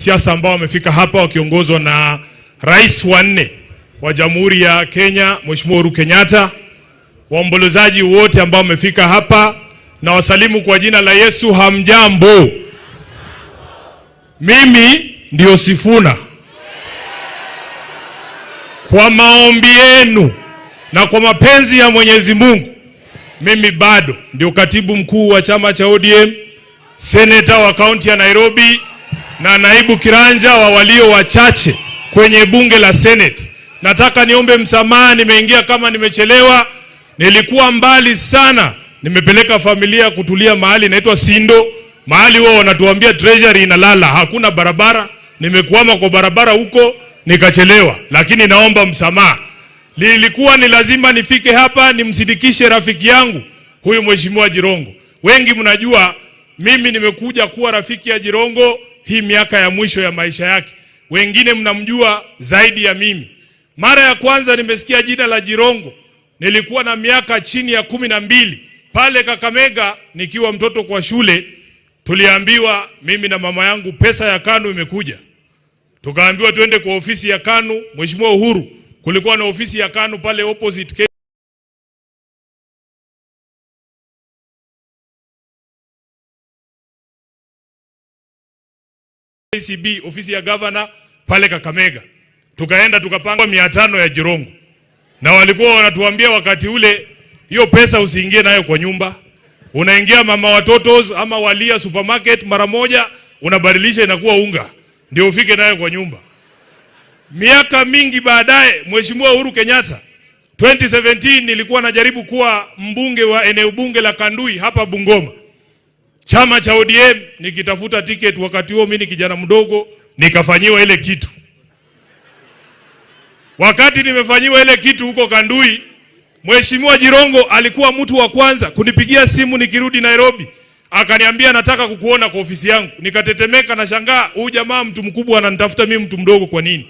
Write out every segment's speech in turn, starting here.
Siasa ambao wamefika hapa wakiongozwa na Rais wa 4 wa Jamhuri ya Kenya, Mheshimiwa Uhuru Kenyatta, waombolezaji wote ambao wamefika hapa, na wasalimu kwa jina la Yesu. Hamjambo. Mimi ndio Sifuna. Kwa maombi yenu na kwa mapenzi ya Mwenyezi Mungu, mimi bado ndio katibu mkuu wa chama cha ODM, seneta wa kaunti ya Nairobi na naibu kiranja wa walio wachache kwenye bunge la Senate. Nataka niombe msamaha, nimeingia kama nimechelewa. Nilikuwa mbali sana, nimepeleka familia kutulia mahali inaitwa Sindo, mahali wao wanatuambia treasury inalala, hakuna barabara. Nimekuama kwa barabara huko nikachelewa, lakini naomba msamaha. Lilikuwa ni lazima nifike hapa nimsindikishe rafiki yangu huyu Mheshimiwa Jirongo. Wengi mnajua mimi nimekuja kuwa rafiki ya Jirongo hii miaka ya mwisho ya maisha yake. Wengine mnamjua zaidi ya mimi. Mara ya kwanza nimesikia jina la Jirongo nilikuwa na miaka chini ya 12 pale Kakamega nikiwa mtoto kwa shule. Tuliambiwa mimi na mama yangu pesa ya KANU imekuja. Tukaambiwa twende kwa ofisi ya KANU. Mheshimiwa Uhuru, kulikuwa na ofisi ya KANU pale opposite KCB, ofisi ya governor pale Kakamega. Tukaenda tukapanga 500 ya Jirongo. Na walikuwa wanatuambia wakati ule, hiyo pesa usiingie nayo kwa nyumba. Unaingia mama watoto ama Walia supermarket mara moja, unabadilisha inakuwa unga, ndio ufike nayo kwa nyumba. Miaka mingi baadaye, Mheshimiwa Uhuru Kenyatta, 2017 nilikuwa najaribu kuwa mbunge wa eneo bunge la Kandui hapa Bungoma. Chama cha ODM nikitafuta ticket, wakati huo mimi kijana mdogo, nikafanyiwa ile kitu. Wakati nimefanyiwa ile kitu huko Kandui, Mheshimiwa Jirongo alikuwa mtu wa kwanza kunipigia simu nikirudi Nairobi. Akaniambia nataka kukuona kwa ofisi yangu. Nikatetemeka na shangaa, huyu jamaa mtu mkubwa ananitafuta mimi mtu mdogo kwa nini?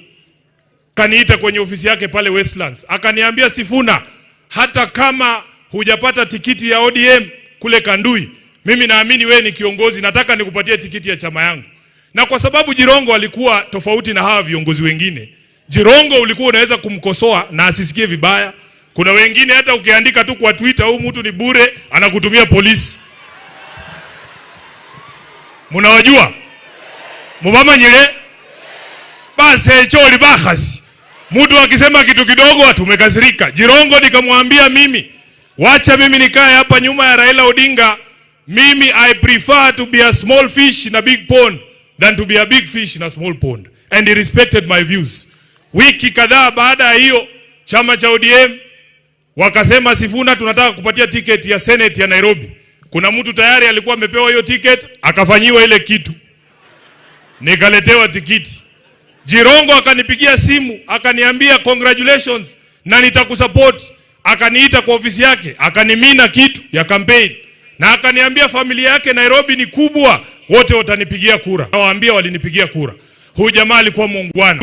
Kaniita kwenye ofisi yake pale Westlands. Akaniambia, Sifuna, hata kama hujapata tikiti ya ODM kule Kandui, mimi naamini wewe ni kiongozi, nataka nikupatie tikiti ya chama yangu. Na kwa sababu Jirongo alikuwa tofauti na hawa viongozi wengine, Jirongo ulikuwa unaweza kumkosoa na asisikie vibaya. Kuna wengine hata ukiandika tu kwa Twitter, huyu mtu ni bure, anakutumia polisi. Mnawajua? Mubama nyile? Basi choli bahasi. Mtu akisema kitu kidogo watu umekasirika. Jirongo nikamwambia mimi, wacha mimi nikae hapa nyuma ya Raila Odinga. Mimi I prefer to be a small fish in a big pond than to be a big fish in a small pond. And he respected my views. Wiki kadhaa baada ya hiyo, chama cha ODM wakasema, Sifuna, tunataka kupatia ticket ya Senate ya Nairobi. Kuna mtu tayari alikuwa amepewa hiyo ticket, akafanyiwa ile kitu. Nikaletewa tikiti. Jirongo akanipigia simu, akaniambia congratulations na nitakusupport. Akaniita kwa ofisi yake, akanimina kitu ya campaign. Na akaniambia familia yake Nairobi ni kubwa, wote watanipigia kura. Nawaambia walinipigia kura. Huyu jamaa alikuwa muungwana.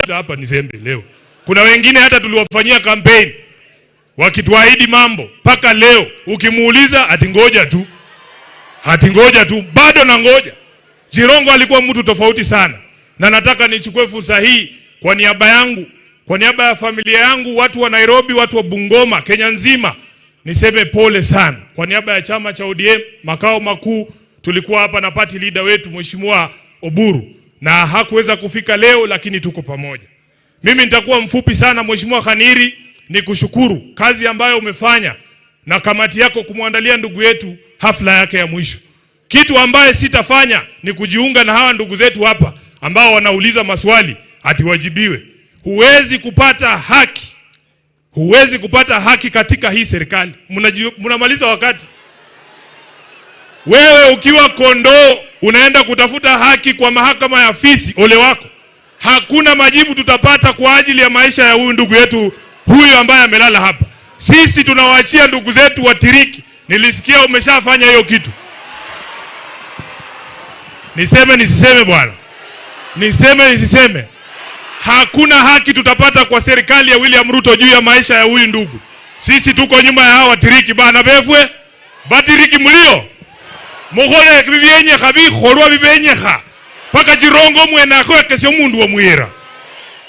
Hapa ni zembe leo. Kuna wengine hata tuliwafanyia campaign wakituahidi mambo, paka leo ukimuuliza atingoja tu. Hatingoja tu, bado na ngoja. Jirongo alikuwa mtu tofauti sana. Na nataka nichukue fursa hii kwa niaba yangu, kwa niaba ya familia yangu, watu wa Nairobi, watu wa Bungoma, Kenya nzima, niseme pole sana. Kwa niaba ya chama cha ODM makao makuu, tulikuwa hapa na party leader wetu Mheshimiwa Oburu, na hakuweza kufika leo, lakini tuko pamoja. Mimi nitakuwa mfupi sana. Mheshimiwa Khaniri, ni kushukuru kazi ambayo umefanya na kamati yako kumwandalia ndugu yetu hafla yake ya mwisho. Kitu ambaye sitafanya ni kujiunga na hawa ndugu zetu hapa ambao wanauliza maswali atiwajibiwe. Huwezi kupata haki. Huwezi kupata haki katika hii serikali. Mnamaliza wakati. Wewe ukiwa kondoo unaenda kutafuta haki kwa mahakama ya fisi, ole wako. Hakuna majibu tutapata kwa ajili ya maisha ya huyu ndugu yetu huyu ambaye amelala hapa. Sisi tunawaachia ndugu zetu watiriki. Nilisikia umeshafanya hiyo kitu. Niseme nisiseme bwana? Niseme nisiseme? Hakuna haki tutapata kwa serikali ya William Ruto juu ya maisha ya huyu ndugu. Sisi tuko nyuma ya hawa tiriki bana befwe. Batiriki mulio. Mugole bibenye khabi kholwa bibenye kha. Paka jirongo mwena kwa kesho mundu wa muira.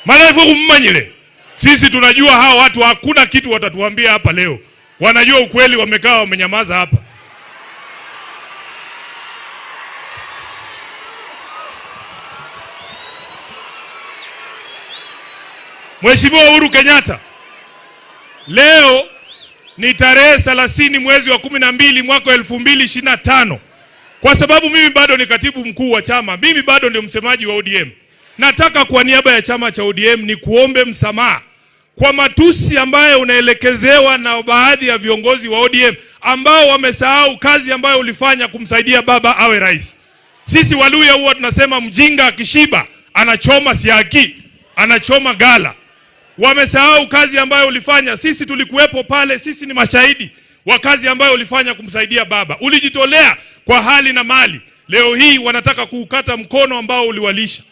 Malafu kummanyile. Sisi tunajua hawa watu hakuna kitu watatuambia hapa leo. Wanajua ukweli, wamekaa wamenyamaza hapa. Mheshimiwa Uhuru Kenyatta, leo ni tarehe 30 mwezi wa 12 mwaka 2025. Kwa sababu mimi bado ni katibu mkuu wa chama, mimi bado ndio msemaji wa ODM. Nataka kwa niaba ya chama cha ODM ni kuombe msamaha kwa matusi ambayo unaelekezewa na baadhi ya viongozi wa ODM ambao wamesahau kazi ambayo ulifanya kumsaidia baba awe rais. Sisi Waluya huwa tunasema mjinga akishiba anachoma siaki, anachoma gala. Wamesahau kazi ambayo ulifanya. Sisi tulikuwepo pale, sisi ni mashahidi wa kazi ambayo ulifanya kumsaidia baba. Ulijitolea kwa hali na mali. Leo hii wanataka kuukata mkono ambao uliwalisha.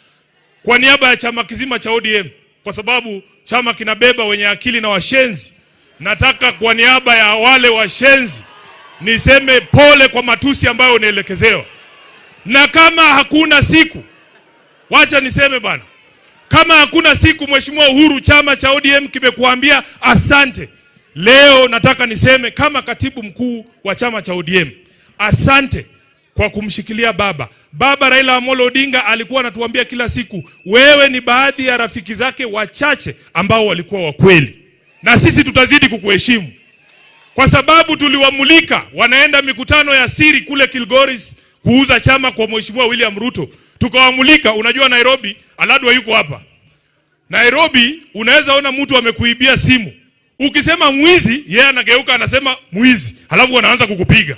Kwa niaba ya chama kizima cha ODM, kwa sababu chama kinabeba wenye akili na washenzi, nataka kwa niaba ya wale washenzi niseme pole kwa matusi ambayo unaelekezewa. Na kama hakuna siku, wacha niseme bana, kama hakuna siku Mheshimiwa Uhuru, chama cha ODM kimekuambia asante. Leo nataka niseme kama katibu mkuu wa chama cha ODM, asante kwa kumshikilia baba. Baba Raila Amolo Odinga alikuwa anatuambia kila siku, wewe ni baadhi ya rafiki zake wachache ambao walikuwa wa kweli. Na sisi tutazidi kukuheshimu. Kwa sababu tuliwamulika wanaenda mikutano ya siri kule Kilgoris kuuza chama kwa Mheshimiwa William Ruto. Tukawamulika, unajua Nairobi, Aladwa yuko hapa. Nairobi unaweza ona mtu amekuibia simu. Ukisema mwizi, yeye anageuka anasema mwizi. Halafu wanaanza kukupiga.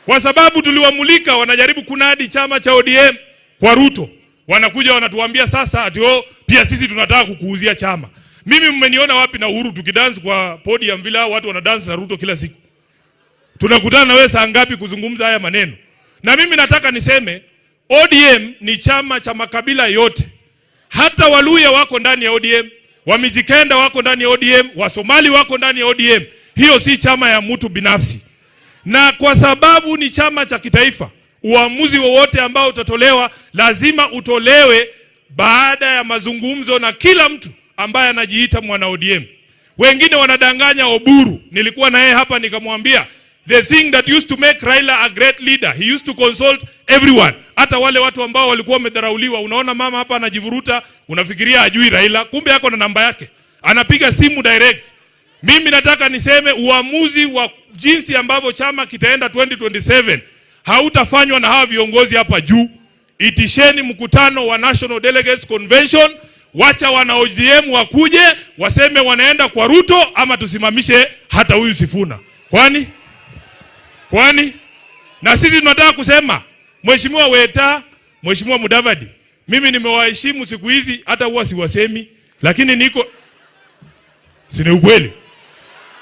Kwa sababu tuliwamulika wanajaribu kunadi chama cha ODM kwa Ruto. Wanakuja wanatuambia sasa ati pia sisi tunataka kukuuzia chama. Mimi mmeniona wapi na Uhuru tukidance kwa podium vile watu wanadance na Ruto kila siku? Tunakutana na wewe saa ngapi kuzungumza haya maneno? Na mimi nataka niseme ODM ni chama cha makabila yote. Hata Waluya wako ndani ya ODM, Wamijikenda wako ndani ya ODM, Wasomali wako ndani ya ODM. Hiyo si chama ya mtu binafsi. Na kwa sababu ni chama cha kitaifa, uamuzi wowote ambao utatolewa lazima utolewe baada ya mazungumzo na kila mtu ambaye anajiita mwana ODM. Wengine wanadanganya Oburu. Nilikuwa na yeye hapa nikamwambia, the thing that used to make Raila a great leader, he used to consult everyone. Hata wale watu ambao walikuwa wamedharauliwa. Unaona mama hapa anajivuruta, unafikiria ajui Raila, kumbe yako na namba yake. Anapiga simu direct. Mimi nataka niseme uamuzi wa jinsi ambavyo chama kitaenda 2027 hautafanywa na hawa viongozi hapa juu. Itisheni mkutano wa National Delegates Convention, wacha wana ODM wakuje waseme wanaenda kwa Ruto ama tusimamishe hata huyu Sifuna. Kwani? Na sisi tunataka kusema Mheshimiwa Weta, Mheshimiwa Mudavadi, mimi nimewaheshimu siku hizi hata huwa siwasemi, lakini niko sine ukweli.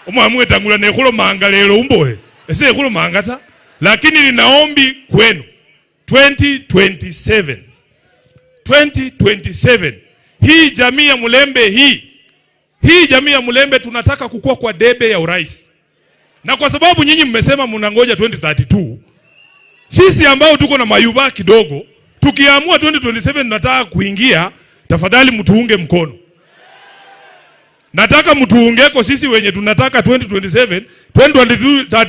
Omwamwe tangula nekhulo manga lelo umboe. Ese ekhulo manga ta. Lakini ninaombi kwenu 2027 hii jamii ya Mulembe hii jamii ya Mulembe tunataka kukua kwa debe ya urais. Na kwa sababu nyinyi mmesema mnangoja 2032, sisi ambao tuko na mayuba kidogo, tukiamua 2027 tunataka kuingia, tafadhali mtuunge mkono. Nataka mtuungeko sisi wenye tunataka 2027, 2022